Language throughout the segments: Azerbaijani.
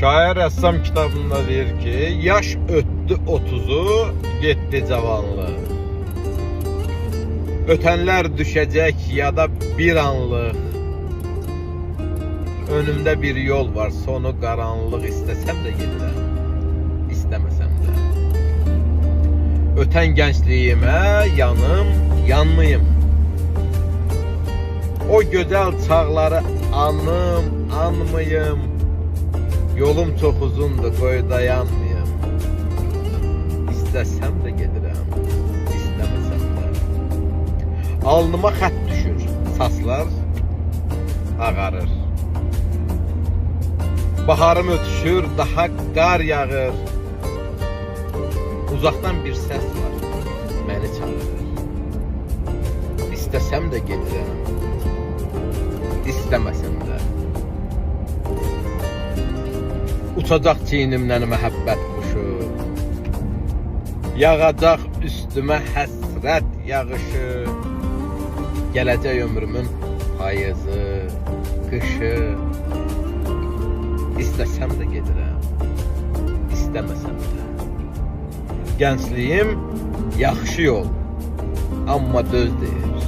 Şair rəssam kitabında deyir ki, yaş ötdü 30'u, getdi cavanlıq. Ötənlər düşəcək ya da bir anlıq. Önümdə bir yol var, sonu qaranlıq. İstəsəm də gedirəm, istəməsəm də. Ötən gəncliyimə yanım, yanmayım. O gözəl çağları anım, anmayım. Yolum çox uzundur, qoy dayanmayım. İstəsəm də gedirəm, istəməsəm də. Alnıma xət düşür, saçlar ağarır. Baharım ötüşür, daha qar yağır. Uzaqdan bir səs var, məni çağırır. İstəsəm də gedirəm, istəməsəm də. Uçacaq çiynimdən məhəbbət quşu, yağacaq üstümə həsrət yağışı. Gələcək ömrümün payızı, qışı. İstəsəm də gedirəm, istəməsəm də. Gəncliyim yaxşı yol, amma döz deyir.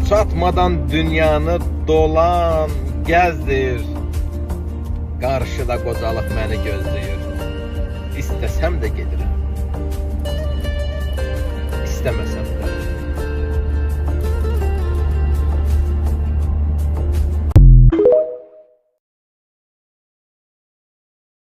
Çatmadan dünyanı dolan, gəz deyir. Qarşıda qocalıq məni gözləyir. İstəsəm də gedirəm,